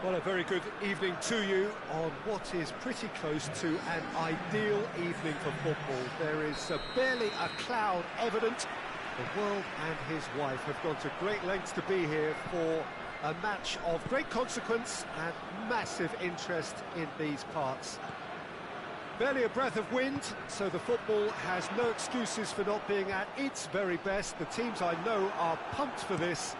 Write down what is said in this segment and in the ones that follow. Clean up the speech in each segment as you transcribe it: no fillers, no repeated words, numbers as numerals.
Well, a very good evening to you on what is pretty close to an ideal evening for football. There is barely a cloud evident. The world and his wife have gone to great lengths to be here for a match of great consequence and massive interest in these parts. Barely a breath of wind, so the football has no excuses for not being at its very best. The teams I know are pumped for this.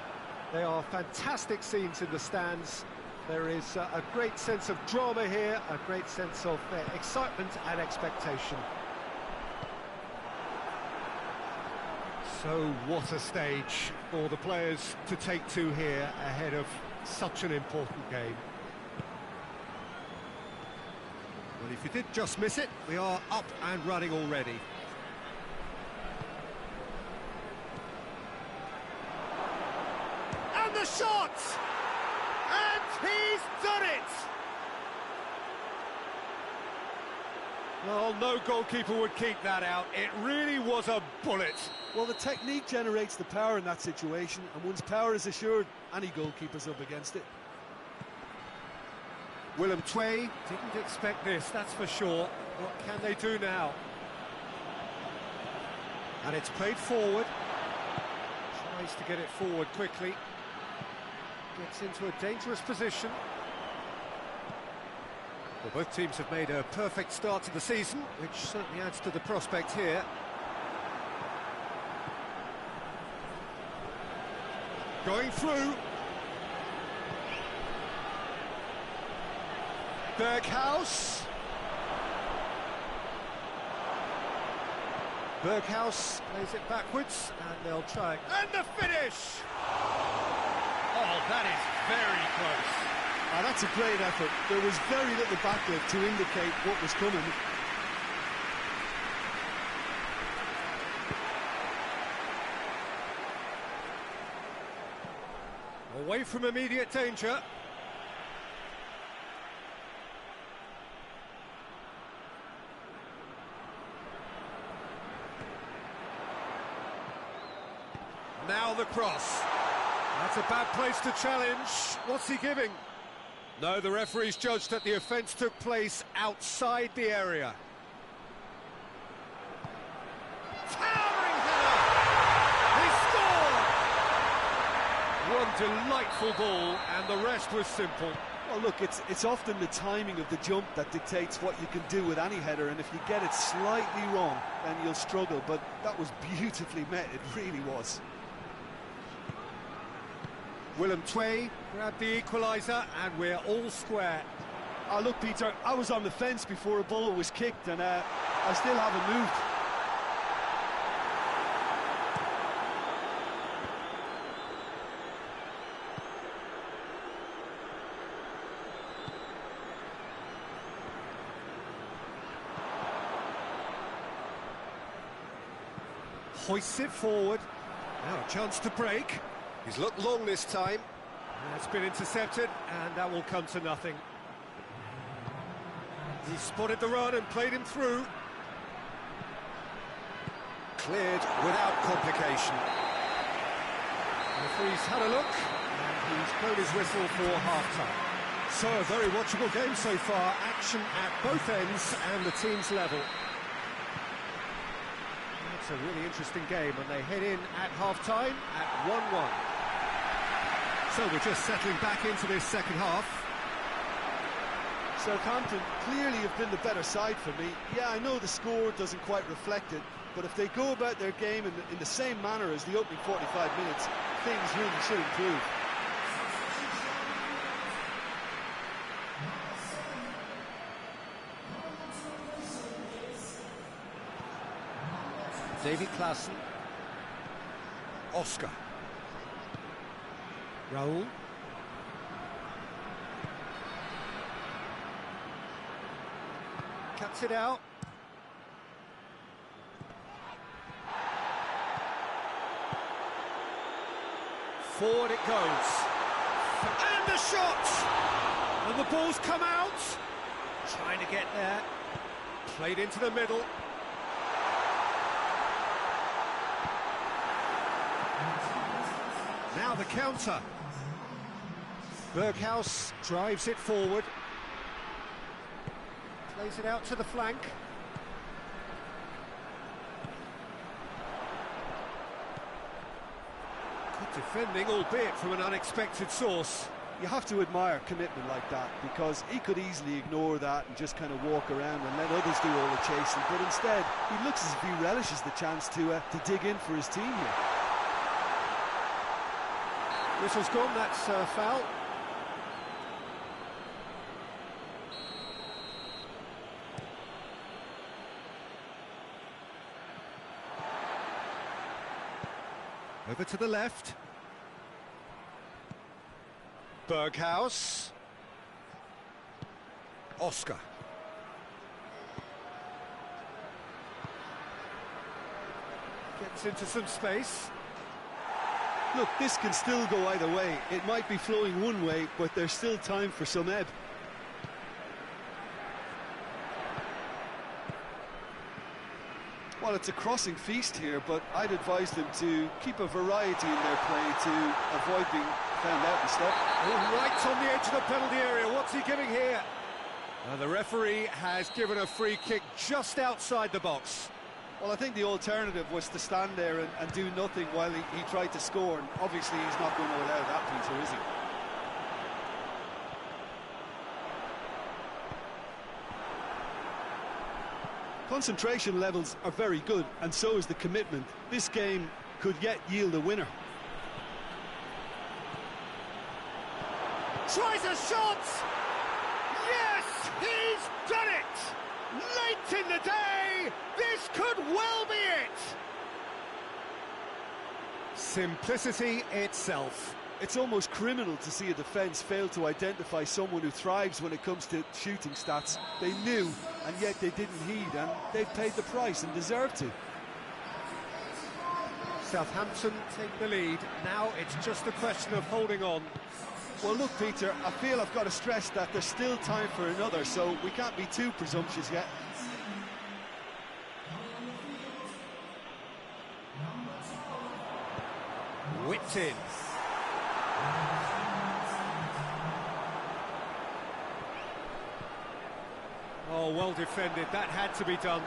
They are fantastic scenes in the stands. There is a great sense of drama here, a great sense of excitement and expectation. So what a stage for the players to take to here ahead of such an important game. Well, if you did just miss it, we are up and running already. And the shot! And he's done it! Well, no goalkeeper would keep that out. It really was a bullet. Well, the technique generates the power in that situation, and once power is assured, any goalkeeper's up against it. Willem Twey didn't expect this, that's for sure. What can they do now? And it's played forward. Tries to get it forward quickly. Gets into a dangerous position. Well, both teams have made a perfect start to the season, which certainly adds to the prospect here. Going through. Berghaus. Berghaus plays it backwards, and they'll try. And the finish! Oh, that is very close. That's a great effort. There was very little backlift to indicate what was coming. Away from immediate danger. Now the cross. That's a bad place to challenge. What's he giving? No, the referee's judged that the offence took place outside the area. Towering header! He scored! One delightful ball, and the rest was simple. Well, look, it's often the timing of the jump that dictates what you can do with any header, and if you get it slightly wrong, then you'll struggle, but that was beautifully met, it really was. Willem Twey grabbed the equaliser, and we're all square. Oh, look, Peter, I was on the fence before a ball was kicked, and I still haven't moved. Hoists it forward. Now a chance to break. He's looked long this time. It's been intercepted, and that will come to nothing. He spotted the run and played him through. Cleared without complication. The referee's had a look, and he's blown his whistle for half-time. So, a very watchable game so far. Action at both ends and the team's level. It's a really interesting game, and they head in at half-time at 1-1. So we're just settling back into this second half. Southampton clearly have been the better side for me. Yeah, I know the score doesn't quite reflect it, but if they go about their game in the same manner as the opening 45 minutes, things really should improve. David Klaassen. Oscar. Raul. Cuts it out. Forward it goes. And the shot! And the ball's come out. Trying to get there. Played into the middle. Now the counter. Berghaus drives it forward. Plays it out to the flank. Good defending, albeit from an unexpected source. You have to admire commitment like that, because he could easily ignore that and just kind of walk around and let others do all the chasing, but instead he looks as if he relishes the chance to dig in for his team here. Whistle's gone, that's foul. Over to the left. Berghaus. Oscar. Gets into some space. Look, this can still go either way. It might be flowing one way, but there's still time for some ebb. Well, it's a crossing feast here, but I'd advise them to keep a variety in their play to avoid being found out and stopped. Oh, right on the edge of the penalty area. What's he giving here? The referee has given a free kick just outside the box. Well, I think the alternative was to stand there and do nothing while he tried to score, and obviously he's not going to allow that, Peter, is he? Concentration levels are very good, and so is the commitment. This game could yet yield a winner. Tries a shot! Yes, he's done it! Late in the day, this could well be it! Simplicity itself. It's almost criminal to see a defence fail to identify someone who thrives when it comes to shooting stats. They knew, and yet they didn't heed, and they paid the price and deserved to. Southampton take the lead. Now it's just a question of holding on. Well, look, Peter, I feel I've got to stress that there's still time for another, so we can't be too presumptuous yet. Whipped in. Oh, well defended. That had to be done.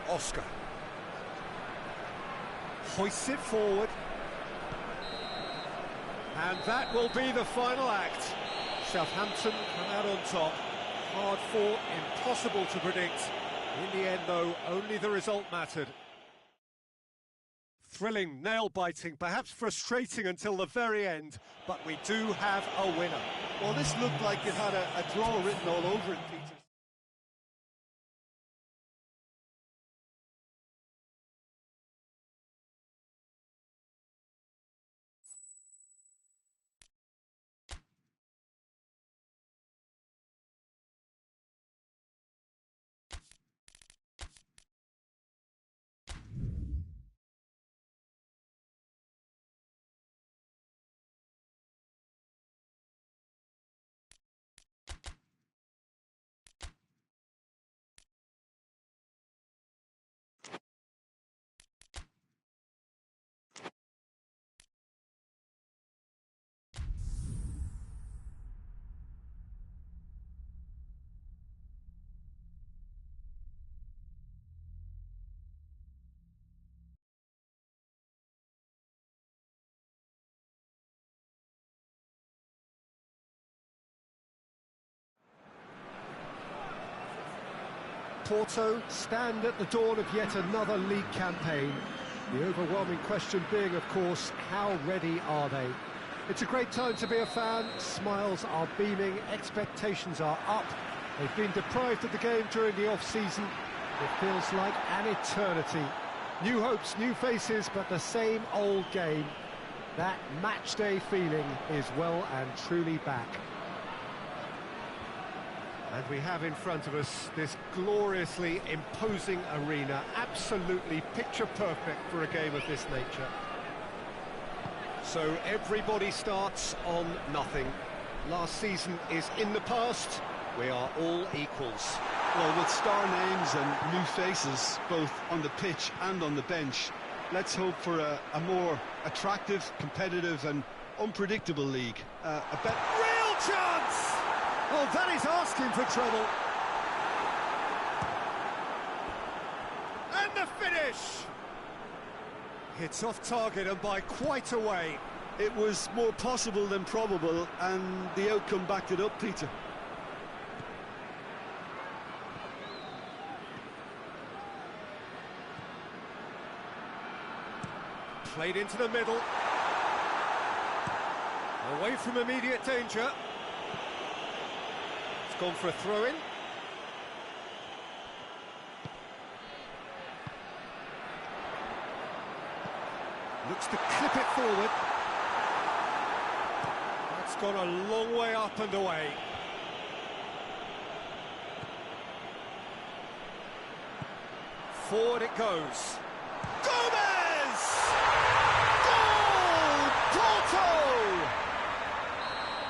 Oscar. Hoists it forward. And that will be the final act. Southampton come out on top. Hard fought, impossible to predict. In the end, though, only the result mattered. Thrilling, nail-biting, perhaps frustrating until the very end, but we do have a winner. Well, this looked like it had a draw written all over it, Peter. Porto stand at the dawn of yet another league campaign. The overwhelming question being, of course, how ready are they? It's a great time to be a fan. Smiles are beaming, expectations are up. They've been deprived of the game during the off-season. It feels like an eternity. New hopes, new faces, but the same old game. That match-day feeling is well and truly back. And we have in front of us this gloriously imposing arena, absolutely picture-perfect for a game of this nature. So everybody starts on nothing. Last season is in the past. We are all equals. Well, with star names and new faces, both on the pitch and on the bench, let's hope for a more attractive, competitive and unpredictable league. Real chance! Oh, that is asking for trouble. And the finish! Hits off target and by quite a way. It was more possible than probable, and the outcome backed it up, Peter. Played into the middle. Away from immediate danger. It's gone for a throw-in. Looks to clip it forward. That's gone a long way up and away. Forward it goes. Gomez! Goal! Porto!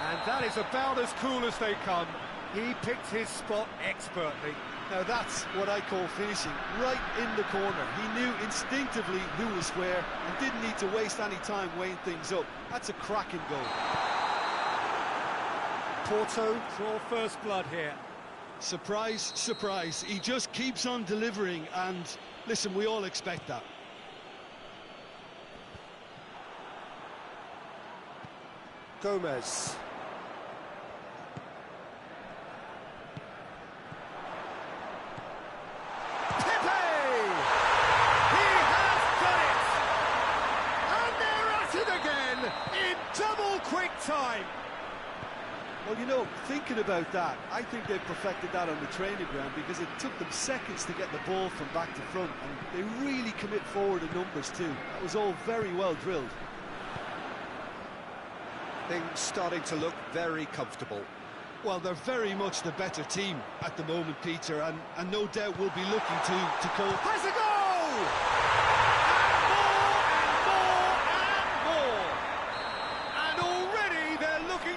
And that is about as cool as they come. He picked his spot expertly. Now that's what I call finishing, right in the corner. He knew instinctively who was where and didn't need to waste any time weighing things up. That's a cracking goal. Porto draw first blood here. Surprise, surprise. He just keeps on delivering, and listen, we all expect that. Gomez. Double quick time. Well, you know, thinking about that, I think they perfected that on the training ground because it took them seconds to get the ball from back to front, and they really commit forward in numbers too. That was all very well drilled. Things starting to look very comfortable. Well, they're very much the better team at the moment, Peter, and no doubt will be looking to go. Has a goal!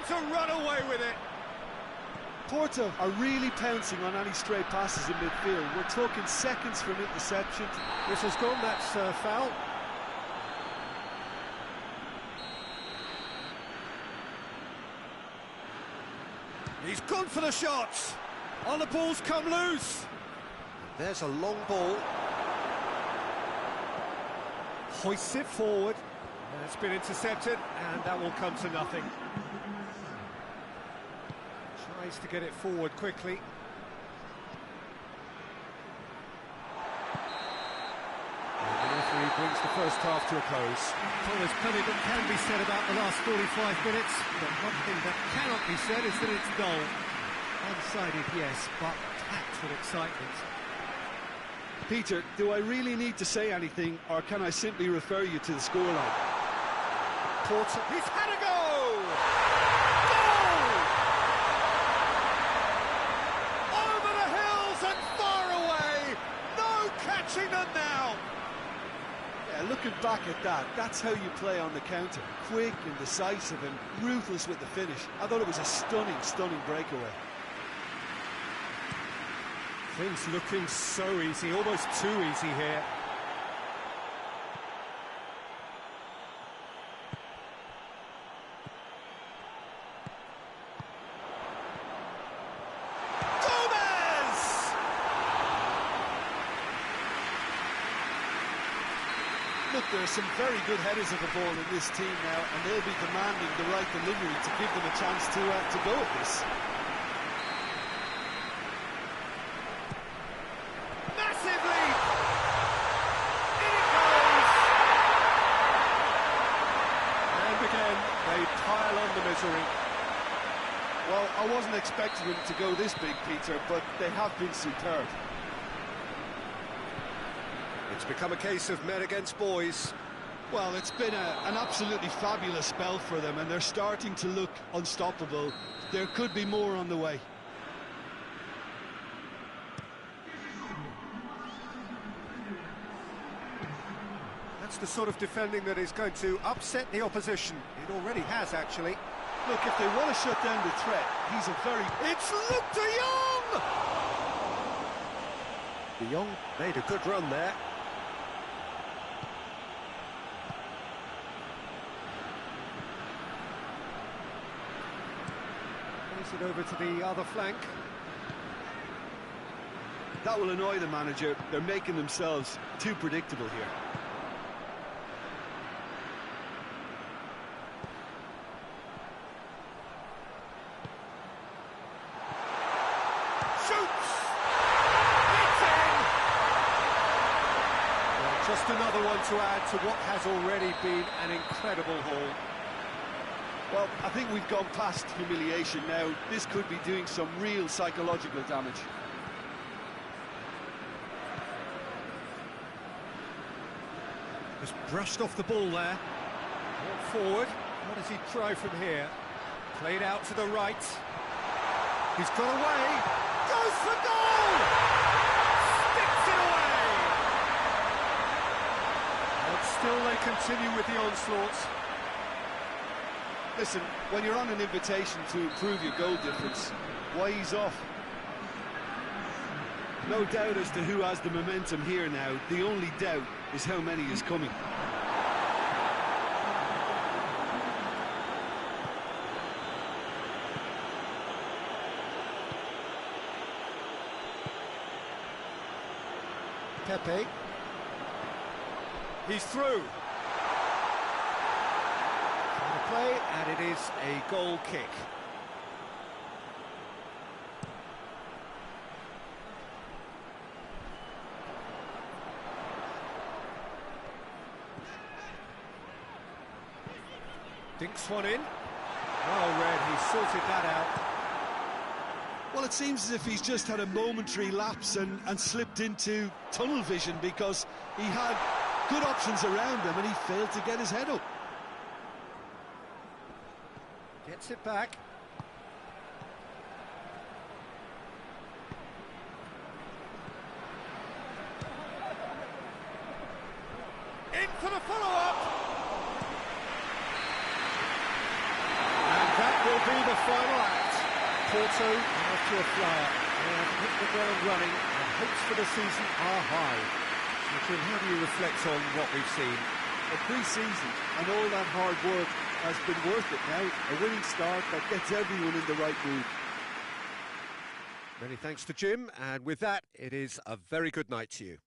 To run away with it. Porto are really pouncing on any stray passes in midfield. We're talking seconds from interception. This has gone, that's foul. He's gone for the shots. Oh, the ball's come loose. There's a long ball. Hoists it forward. It's been intercepted, and that will come to nothing. Tries to get it forward quickly. And the referee brings the first half to a close. Well, there's plenty that can be said about the last 45 minutes, but one thing that cannot be said is that it's dull. One-sided, yes, but packed with excitement. Peter, do I really need to say anything, or can I simply refer you to the scoreline? Porto, he's had a go! Them now. Yeah, looking back at that, that's how you play on the counter. Quick and decisive and ruthless with the finish. I thought it was a stunning, stunning breakaway. Things looking so easy, almost too easy here. Look, there are some very good headers of the ball in this team now, and they'll be demanding the right delivery to give them a chance to go at this. Massive lead! In it goes! And again, they pile on the misery. Well, I wasn't expecting them to go this big, Peter, but they have been superb. It's become a case of men against boys. Well, it's been an absolutely fabulous spell for them, and they're starting to look unstoppable. There could be more on the way. That's the sort of defending that is going to upset the opposition. It already has, actually. Look, if they want to shut down the threat, he's a very... It's Luke de Jong! De Jong made a good run there. Gets it over to the other flank. That will annoy the manager. They're making themselves too predictable here. Shoots! It's in! Well, just another one to add to what has already been an incredible haul. Well, I think we've gone past humiliation now. This could be doing some real psychological damage. Just brushed off the ball there. Walk forward. What does he try from here? Played out to the right. He's got away. Goes for goal! Sticks it away! And still they continue with the onslaughts. Listen, when you're on an invitation to improve your goal difference, why ease off? No doubt as to who has the momentum here now. The only doubt is how many is coming. Pepe. He's through. Play, and it is a goal kick. Dinks one in. Well read, he sorted that out. Well, it seems as if he's just had a momentary lapse and slipped into tunnel vision, because he had good options around him and he failed to get his head up. Gets it back. In for the follow-up. And that will be the final act. Porto after a flyer. They have hit the ground running and hopes for the season are high. Jim, how do you reflect on what we've seen? A pre-season and all that hard work has been worth it now. A winning start that gets everyone in the right mood. Many thanks to Jim, and with that, it is a very good night to you.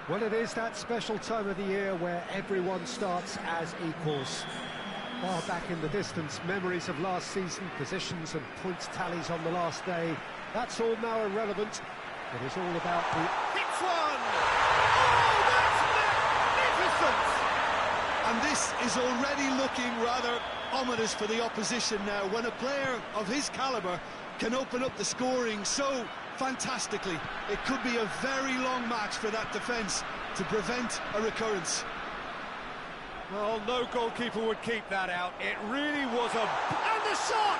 Well, it is that special time of the year where everyone starts as equals. Far back in the distance, memories of last season, positions and points tallies on the last day, that's all now irrelevant. It is all about the... Hits one! Oh, that's magnificent! And this is already looking rather ominous for the opposition now, when a player of his calibre can open up the scoring so fantastically. It could be a very long match for that defence to prevent a recurrence. Well, no goalkeeper would keep that out. It really was a... And the shot!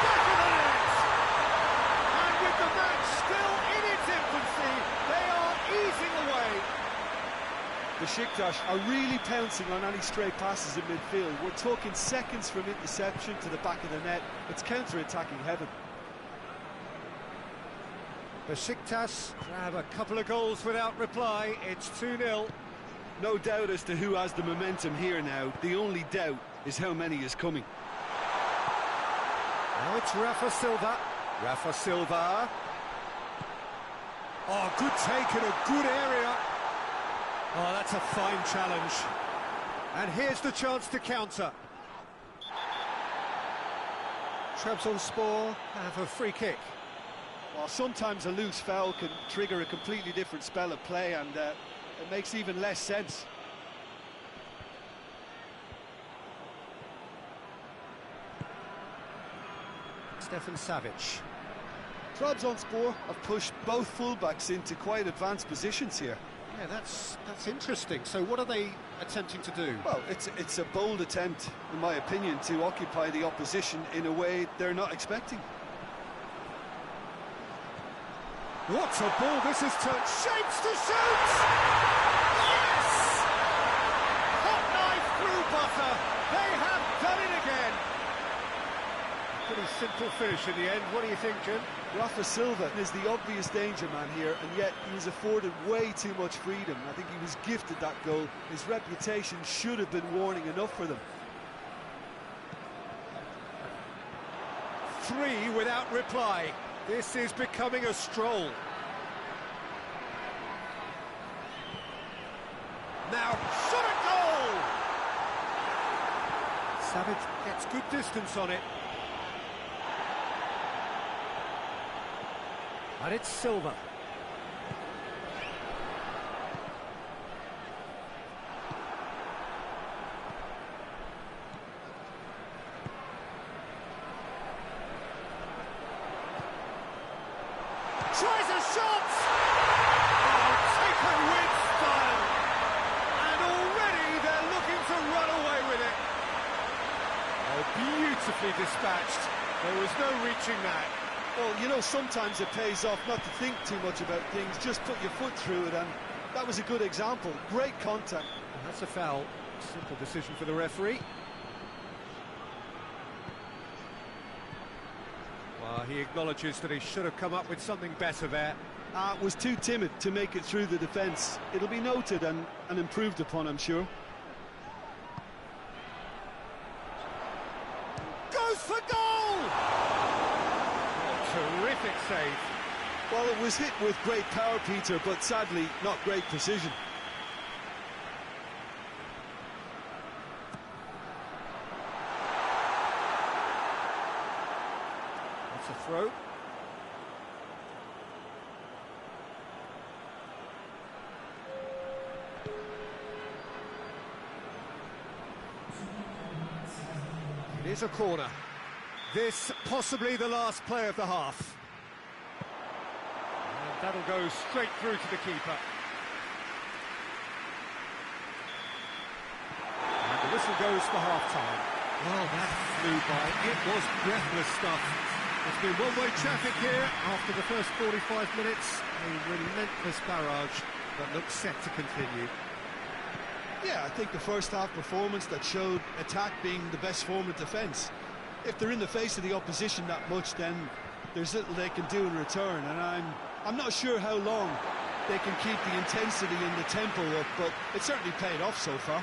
Back of the net! And with the match still in its infancy, they are easing away. Besiktas are really pouncing on any stray passes in midfield. We're talking seconds from interception to the back of the net. It's counter-attacking heaven. Besiktas grab a couple of goals without reply. It's 2-0. No doubt as to who has the momentum here now. The only doubt is how many is coming. Now it's Rafa Silva. Rafa Silva. Oh, good take in a good area. Oh, that's a fine challenge. And here's the chance to counter. Trabzonspor have a free kick. Well, sometimes a loose foul can trigger a completely different spell of play, and it makes even less sense. Stefan Savic. Trabzonspor have pushed both fullbacks into quite advanced positions here. Yeah, that's interesting. So what are they attempting to do? Well, it's a bold attempt, in my opinion, to occupy the opposition in a way they're not expecting. What a ball this is turned. Shapes to shoot! Yes! Hot knife through butter. They have done it again. Pretty simple finish in the end. What do you think, Jim? Rafa Silva is the obvious danger man here, and yet he was afforded way too much freedom. I think he was gifted that goal. His reputation should have been warning enough for them. 3 without reply. This is becoming a stroll. Now, shot at goal! Savage gets good distance on it. And it's Silva. Tries a shot! Oh, taken with style! And already they're looking to run away with it. Oh, beautifully dispatched. There was no reaching that. Well, you know, sometimes it pays off not to think too much about things, just put your foot through it, and that was a good example. Great contact. And that's a foul. Simple decision for the referee. Well, he acknowledges that he should have come up with something better there. Was too timid to make it through the defence. It'll be noted and improved upon, I'm sure. Goes for goal! Terrific save. Well, it was hit with great power, Peter, but sadly not great precision. That's a throw. It is a corner. This possibly the last play of the half. And that'll go straight through to the keeper. And the whistle goes for half-time. Well, that flew by. It was breathless stuff. There's been one-way traffic here after the first 45 minutes. A relentless barrage that looks set to continue. Yeah, I think the first half performance that showed attack being the best form of defence. If they're in the face of the opposition that much, then there's little they can do in return, and I'm not sure how long they can keep the intensity and the tempo up, but it certainly paid off so far.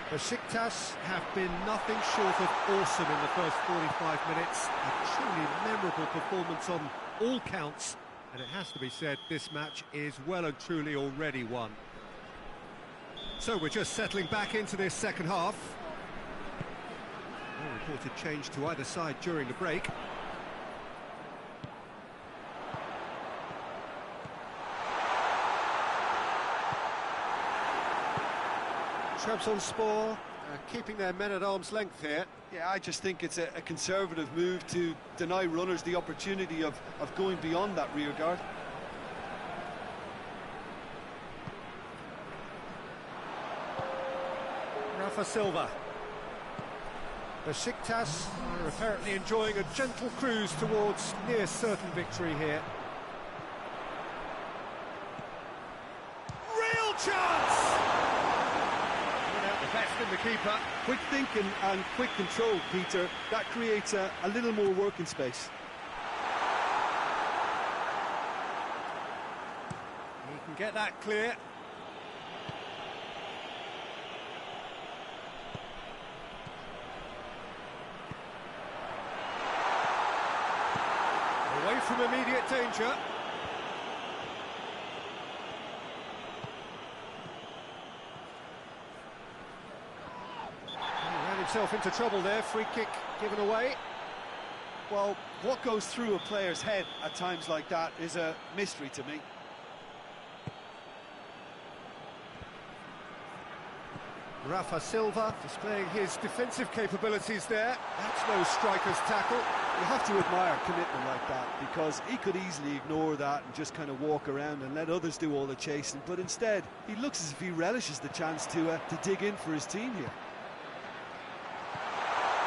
Besiktas have been nothing short of awesome in the first 45 minutes. A truly memorable performance on all counts. And it has to be said, this match is well and truly already won. So we're just settling back into this second half. No reported change to either side during the break. Trabzonspor keeping their men at arm's length here. Yeah, I just think it's a conservative move to deny runners the opportunity of going beyond that rear guard. Rafa Silva. Besiktas are apparently enjoying a gentle cruise towards near certain victory here. Real chance! Without the best in the keeper. Quick thinking and quick control, Peter. That creates a little more working space. He can get that clear. Away from immediate danger. He ran himself into trouble there, free kick given away. Well, what goes through a player's head at times like that is a mystery to me. Rafa Silva displaying his defensive capabilities there. That's no striker's tackle. You have to admire commitment like that, because he could easily ignore that and just kind of walk around and let others do all the chasing, but instead he looks as if he relishes the chance to dig in for his team here.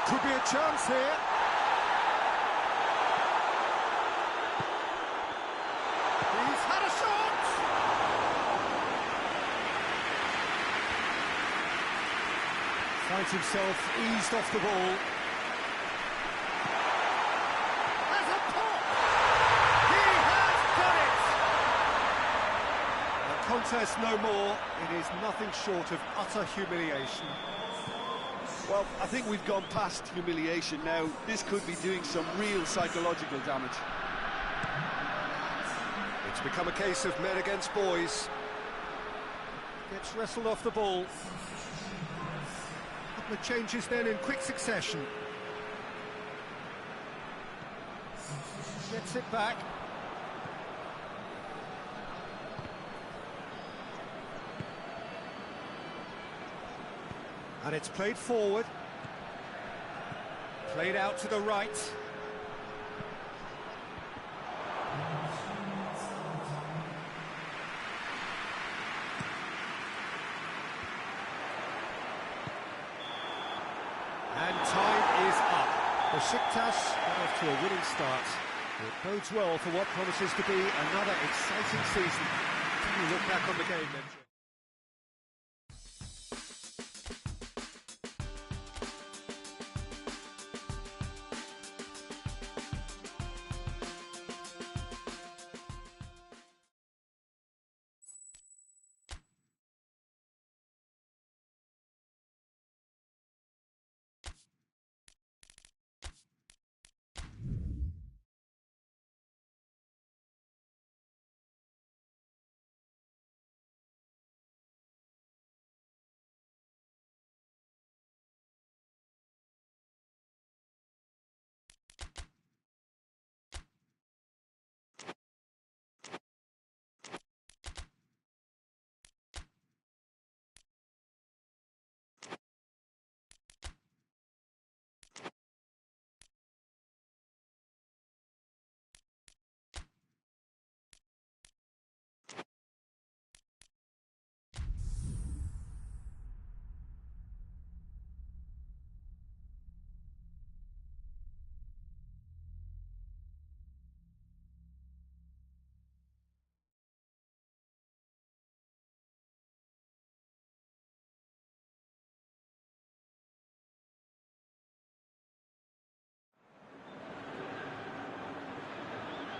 Could be a chance here. He's had a shot! Finds himself eased off the ball. Has a pop! He has done it! A contest no more. It is nothing short of utter humiliation. Well, I think we've gone past humiliation now. This could be doing some real psychological damage. It's become a case of men against boys. Gets wrestled off the ball. Couple of changes then in quick succession. Gets it back. And it's played forward. Played out to the right. And time is up. Besiktas got off to a winning start. It bodes well for what promises to be another exciting season. You look back on the game then.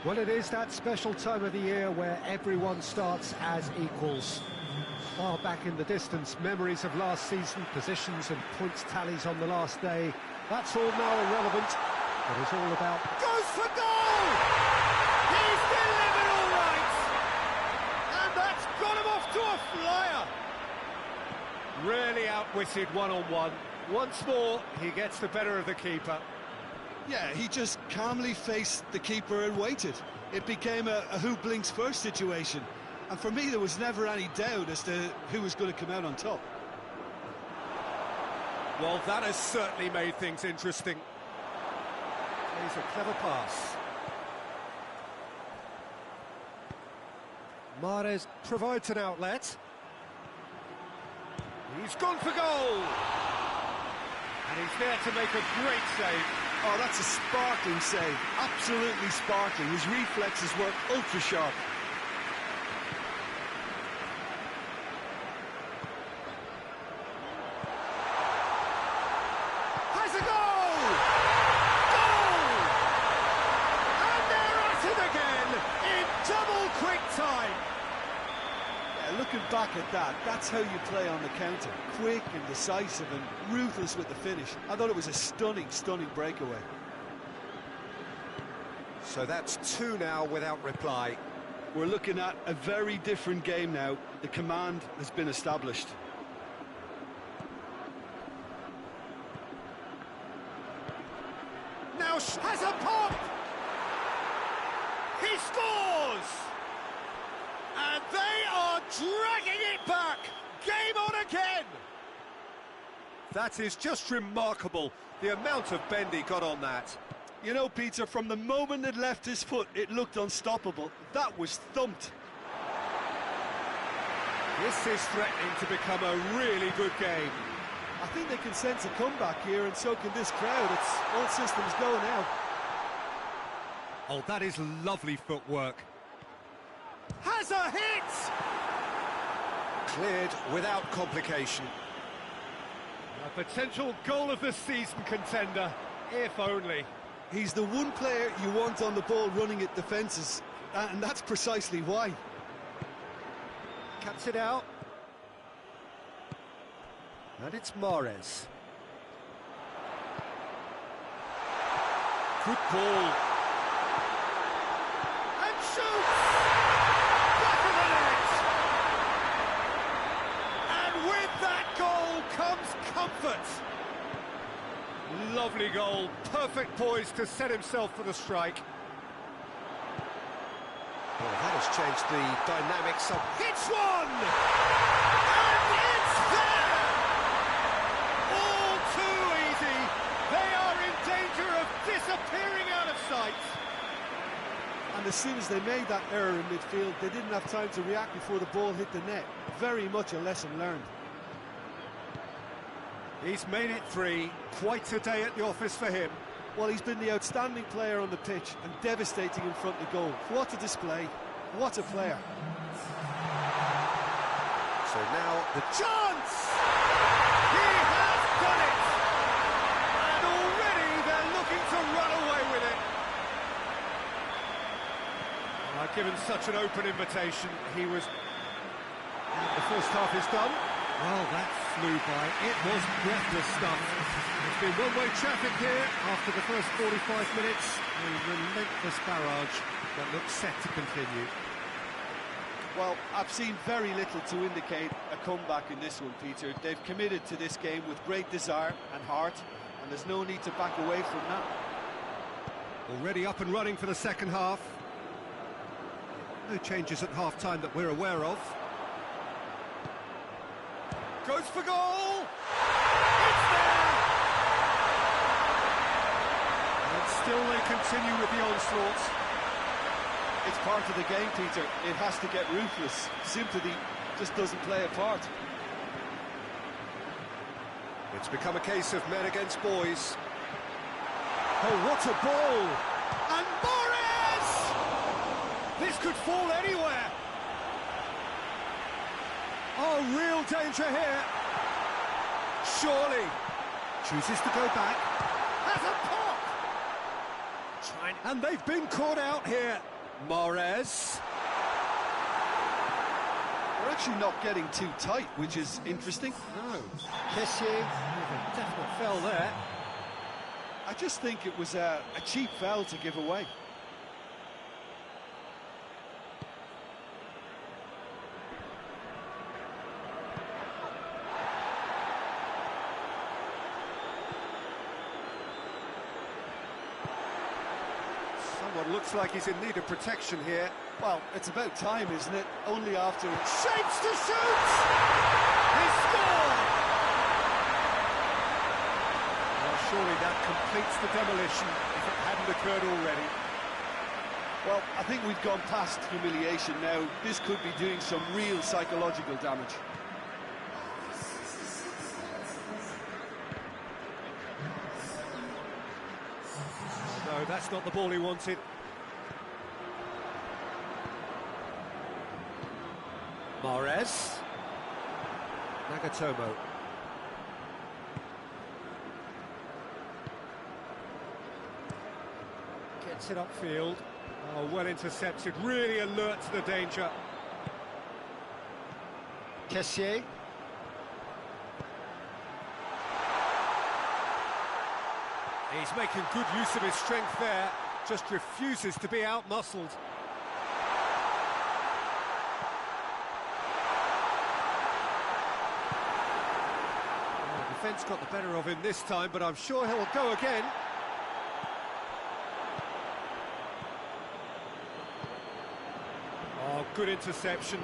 Well, it is that special time of the year where everyone starts as equals. Far back in the distance, memories of last season, positions and points tallies on the last day, that's all now irrelevant. It is all about... Goes for goal! He's delivered quick-witted one-on-one. Once more, he gets the better of the keeper. Yeah, he just calmly faced the keeper and waited. It became a who blinks first situation. And for me, there was never any doubt as to who was going to come out on top. Well, that has certainly made things interesting. He's a clever pass. Mahrez provides an outlet. He's gone for goal! And he's there to make a great save. Oh, that's a sparkling save. Absolutely sparkling. His reflexes were ultra-sharp. Has a goal! Goal! And they're at it again in double quick time. Yeah, looking back at that, that's how you play on the counter. Quick and decisive and ruthless with the finish. I thought it was a stunning, stunning breakaway. So that's 2 now without reply. We're looking at a very different game now. The command has been established. Now has a pop! He scores! And they are dragging it back! Game on again! That is just remarkable, the amount of bend he got on that. You know, Peter, from the moment it left his foot, it looked unstoppable. That was thumped. This is threatening to become a really good game. I think they can sense a comeback here, and so can this crowd. It's all systems go now. Oh, that is lovely footwork. Has a hit! Cleared without complication. A potential goal of the season contender, if only. He's the one player you want on the ball running at defences, and that's precisely why. Cuts it out. And it's Mahrez. Good ball. And shoots! Back of the net! And with that goal comes comfort. Lovely goal, perfect poise to set himself for the strike. Well, that has changed the dynamics of... Hits one! And it's there! All too easy. They are in danger of disappearing out of sight. And as soon as they made that error in midfield, they didn't have time to react before the ball hit the net. Very much a lesson learned. He's made it 3, quite a day at the office for him. Well, he's been the outstanding player on the pitch and devastating in front of goal. What a display, what a player. So now the chance! He has done it! And already they're looking to run away with it. Well, I've given such an open invitation. He was... And the first half is done. Well, that flew by. It was breathless stuff. It's been one-way traffic here after the first 45 minutes. A relentless barrage that looks set to continue. Well, I've seen very little to indicate a comeback in this one, Peter. They've committed to this game with great desire and heart, and there's no need to back away from that. Already up and running for the second half. No changes at half-time that we're aware of. Goes for goal! It's there! And still they continue with the onslaught. It's part of the game, Peter. It has to get ruthless. Sympathy just doesn't play a part. It's become a case of men against boys. Oh, what a ball! And Mahrez! This could fall anywhere. Oh, real danger here. Surely. Chooses to go back. Has a pop! And they've been caught out here. Mahrez. They're actually not getting too tight, which is interesting. No. Kissing. A definite foul there. I just think it was a cheap foul to give away. looks like he's in need of protection here. Well, it's about time, isn't it? Only after... Shapes to shoot! He scored! Well, surely that completes the demolition if it hadn't occurred already. Well, I think we've gone past humiliation now. This could be doing some real psychological damage. No, that's not the ball he wanted. Mahrez. Nagatomo. Gets it upfield. Oh, well intercepted, really alert to the danger. Kessié. He's making good use of his strength there, just refuses to be out-muscled. Well, the defence got the better of him this time, but I'm sure he'll go again. Oh, good interception.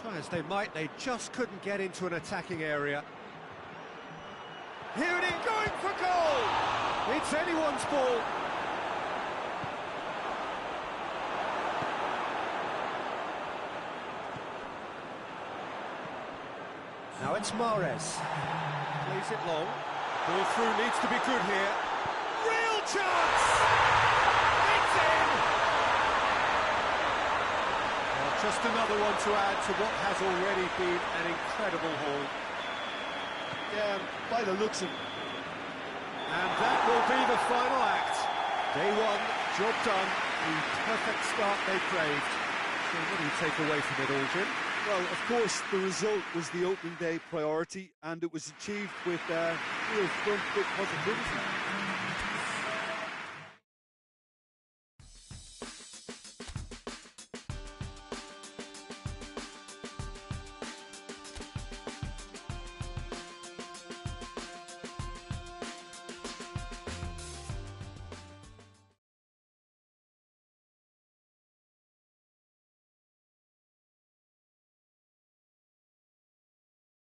Try as they might, they just couldn't get into an attacking area. Here it is, going for goal! It's anyone's ball. Now it's Mahrez. Plays it long. Ball through needs to be good here. Real chance! It's in! Just another one to add to what has already been an incredible haul. Yeah, by the looks of... And that will be the final act. Day one, job done, the perfect start they craved. So what do you take away from it all, Jim? Well, of course, the result was the opening day priority, and it was achieved with real front foot positivity.